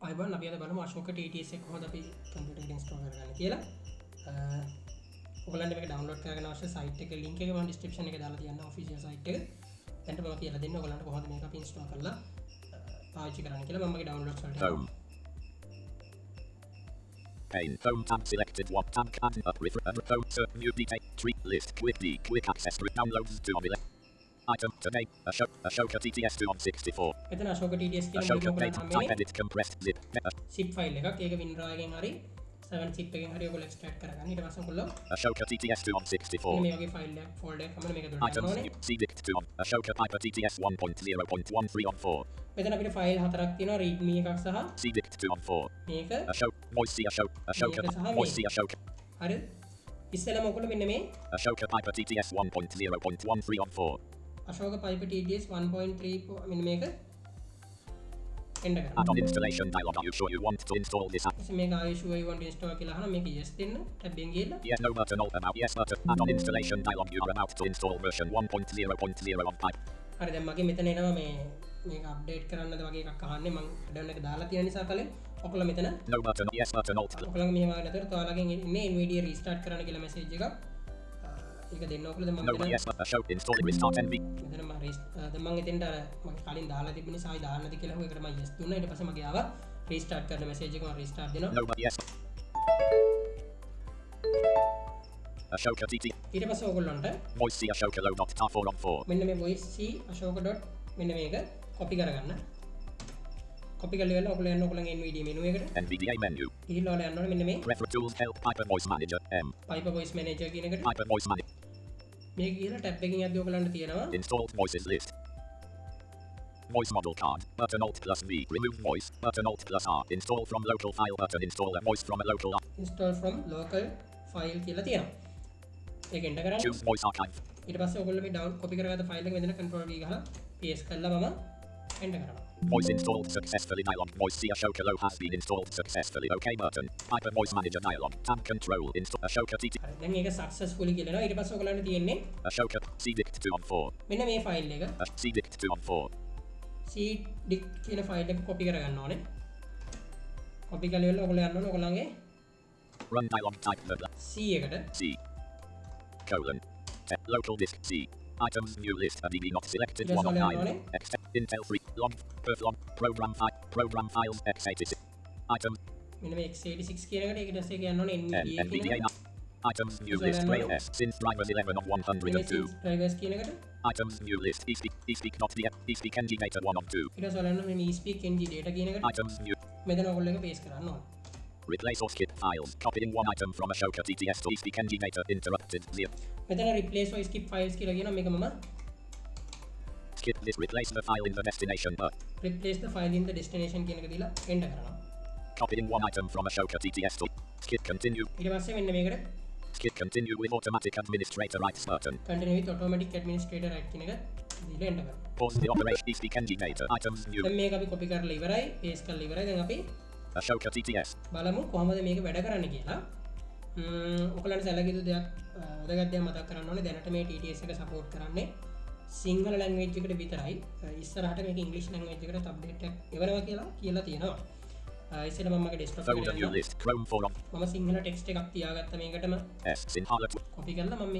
අයිබන් අපි අද බලමු Ashoka TTS එක කොහොමද අපි කම්පියුටර් එකේ ඉන්ස්ටෝල් කරගන්නේ කියලා. ඔයගලන්ට මේක ඩවුන්ලෝඩ් කරගන්න අවශ්‍ය සයිට් එකේ link එක මම description එකේ දාලා තියන්නම් official site එක. දැන් මම කියලා දෙන්න ඔයගලන්ට කොහොමද මේක අපි ඉන්ස්ටෝල් කරලා පාවිච්චි කරන්න කියලා. මම මගේ downloads වලට යනවා. Pane phone tab selected one tab add up phone search new detail tree list quick access to downloads to mobile item today Ashoka TTS 264 මෙතන Ashoka TTS කියන Ashoka මොකක්ද data type edit compressed zip zip file එකක්. ඒක WinRAR එකෙන් හරි 7 zip එකෙන් හරි ඔයගොල්ලෝ extract කරගන්න. ඊට පස්සේ ඔයගොල්ලෝ Ashoka TTS 264 මේ වගේ file එකක් folder එකක් තමයි මේක දුන්න ඕනේ. cdict 2 Ashoka Piper TTS 1.0.13 on 4 මෙතන අපිට ෆයිල් හතරක් තියෙනවා readme එකක් සහ cdict 2 on 4 මේක Ashoka voice Ashoka voice Ashoka හරි ඉස්සෙල්ලාම ඔයගොල්ලෝ මෙන්න මේ Ashoka Piper TTS 1.0.13 on 4 Ashoka Piper TTS 1.3 මෙන්න මේක enter කරන්න. add-on installation dialog are you sure you want to install this app ඉතින් මේක are you sure you want to install කියලා අහනවා. මේක yes දෙන්න tab එකෙන් ගිහලා yes no button all about yes button add-on installation dialog you are about to install version 1.0.0 of Piper හරි දැන් මගේ මෙතන එනවා මේ මේක අප්ඩේට් කරන්නද වගේ එකක් අහන්නේ. මම add-on එක දාලා තියෙන නිසා කලින් ඔයගොල්ලෝ මෙතන no button yes button alt ඔයගොල්ලන්ගේ මෙහෙම ආගෙන නැතර ඔයාලගෙන් ඉන්නේ nvidia restart කරන්න කියලා message එකක්. ඒක දෙන්න ඕකලද මම no මෙතන yes show install restart nv මෙතන මම දැන් මම එතෙන්ට අර මම කලින් දාලා තිබුණ නිසා ආයි දාන්නද කියලා හොයකට මම yes දුන්නා. ඊට පස්සේ මගේ ආවා restart කරන message එක. මම restart දෙනවා. no yes Ashoka TT ඊට පස්සේ ඔයගොල්ලන්ට voice c Ashoka low dot tar 4 on 4 මෙන්න මේ voice c ashoka dot මෙන්න මේක copy කරගන්න. copy කරලා ඉවරලා ඔයගොල්ලෝ යන්න ඔයගොල්ලන්ගේ nvidia menu එකට. nvda menu ගිහිල්ලා ඔයාලා යන්න ඕනේ මෙන්න මේ prefer tools help Piper voice manager m Piper voice manager කියන එකට. Piper voice manager මේක ගිහිල්ලා tab එකකින් යද්දී ඔයගොල්ලන්ට තියෙනවා installed voices list voice model card button alt plus v remove voice button alt plus r install from local file button install a voice from a local install from local file කියලා තියෙනවා. ඒක enter කරන්න. choose voice archive ඊට පස්සේ ඔයගොල්ලෝ මේ down copy කරගත්ත file එක මෙතන control V ගහලා paste කරලා මම enter කරනවා. voice installed successfully dialog voice c Ashoka low has been installed successfully okay button Piper voice manager dialog tab control install Ashoka TT හරි දැන් මේක successfully කියලා එනවා. ඊට පස්සේ ඔයගොල්ලන්ට තියෙන්නේ Ashoka cdict 2 on 4 මෙන්න මේ file එක cdict 2 on 4 cdict කියන file එක copy කරගන්න ඕනේ. copy කරලා ඉවරලා ඔයගොල්ලෝ යන්න ඕනේ ඔයගොල්ලන්ගේ run dialog type the C එකට c colon local disk c items new list adb not selected Yes, 1 of I'll 9 intel 3 long perf long program files x86 items මෙන්න මේ x86 කියන එකට ඒකට දැස්සේ කියන්න ඕනේ nvidia කියන nvda එක. items new list trail s since drivers 11 of 102 drivers කියන එකට items new list espeak ng data 1 of 2 ඊට පස්සේ ඔයාලන්න මේ espeak ng data කියන එකට items new මෙතන ඔයගොල්ලෝ එක paste කරන්න ඕනේ. replace or skip files copying one item from Ashoka TTS to espeak ng data interrupted මෙතන replace or skip files කියලා කියනවා. මේක මම skip this replace the file in the destination but replace the file in the destination කියන එක දීලා enter කරනවා. copying one item from Ashoka TTS to skip continue ඊට පස්සේ මෙන්න මේකට skip continue with automatic administrator rights button continue with automatic administrator right කියන එක දීලා enter කරනවා. pause the operation espeak ng data items new දැන් මේක අපි copy කරලා ඉවරයි paste කරලා ඉවරයි. දැන් අපි Ashoka TTS බලමු කොහොමද මේක වැඩ කරන්න කියලා. ඔයගලන්ට සැලකිය යුතු දෙයක් වැදගත් දෙයක් මතක් කරන්න ඕනේ. දැනට මේ TTS එක support කරන්නේ සිංහල language එකට විතරයි. ඉස්සරහට මේක English language එකට update එකක් එවනවා කියලා තියෙනවා. ඉස්සෙල්ලා මම මගේ desktop phone එකට new යනවා. list Chrome 4 on මම සිංහල text එකක් තියාගත්ත මේකටම s sinhala copy කරලා මම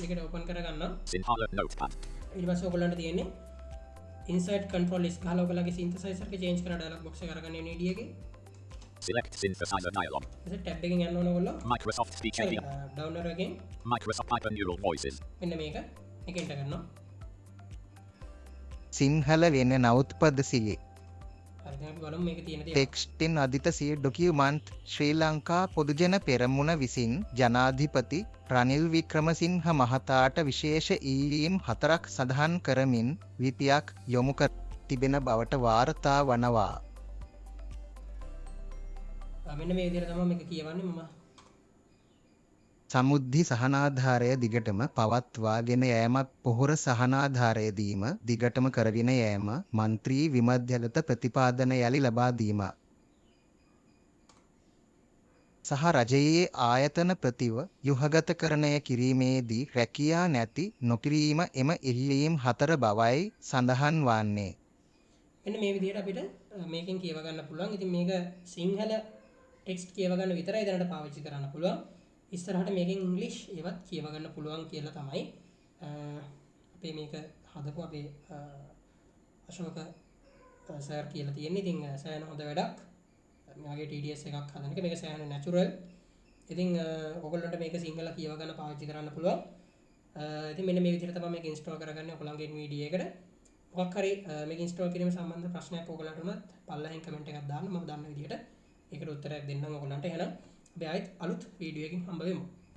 මේකට open කරගන්නවා. sinhala notepad ඊට පස්සේ ඔයගලන්ට තියෙන්නේ insert control list ගහලා ඔයගලගේ synthesizer එක change කරන dialog box එක අරගෙන NVIDIA එකේ select synthesizer dialog ඉතින් tab එකෙන් යන්න ඕන ඔයගොල්ලෝ Microsoft speech sorry, API download again Microsoft Piper neural voices මෙන්න මේක enter කරනවා. සිංහල වෙන නවුත්පද සියේ හරි දැන් අපි බලමු මේක තියෙන දේ. ටෙක්ස්ටෙන් අධිත සිය ඩොකියුමන්ට් ශ්‍රී ලංකා පොදුජන පෙරමුණ විසින් ජනාධිපති රනිල් වික්‍රමසිංහ මහතාට විශේෂ ඊවීම් 4ක් සඳහන් කරමින් විතියක් යොමු කර තිබෙන බවට වාර්තා වනවා. මෙන්න මේ විදිහට තමයි මේක කියවන්නේ. මම සමුද්ධි සහනාධාරය දිගටම පවත්වාගෙන යෑමත් පොහොර සහනාධාරය දීම දිගටම කරගෙන යෑම මන්ත්‍රී විමධ්‍යලත ප්‍රතිපාදන යලි ලබා දීම සහ රජයේ ආයතන ප්‍රතිව යුහගතකරණය කිරීමේදී රැකියා නැති නොකිරීම එම ඉල්ලීම් 4 බවයි සඳහන් වන්නේ. මෙන්න මේ විදිහට අපිට මේකෙන් කියව ගන්න පුළුවන්. ඉතින් මේක සිංහල ටෙක්ස්ට් කියව ගන්න විතරයි දැනට පාවිච්චි කරන්න පුළුවන්. ඉස්සරහට මේකෙන් ඉංග්‍රීසි ඒවත් කියව ගන්න පුළුවන් කියලා තමයි අපේ මේක හදපු අපේ අශෝක සර් කියලා තියෙන්නේ. ඉතින් සෑහෙන හොඳ වැඩක්. මේ වගේ TDS එකක් හදන එක මේක සෑහෙන නැචරල්. ඉතින් ඔයගොල්ලන්ට මේක සිංහල කියව ගන්න පාවිච්චි කරන්න පුළුවන්. ඉතින් මෙන්න මේ විදිහට තමයි මේක ඉන්ස්ටෝල් කරගන්නේ ඔයගොල්ලන්ගේ NVIDIA එකට. මොකක් හරි මේක ඉන්ස්ටෝල් කිරීම සම්බන්ධ ප්‍රශ්නයක් ඔයගොල්ලන්ට උනත් පල්ලෙහින් කමෙන්ට් එකක් දාන්න. මම දන්න විදිහට ඒකට උත්තරයක් දෙන්නම් ඔයගොල්ලන්ට. එහෙනම් අපි ආයෙත් අලුත් වීඩියෝ එකකින් හම්බ වෙමු.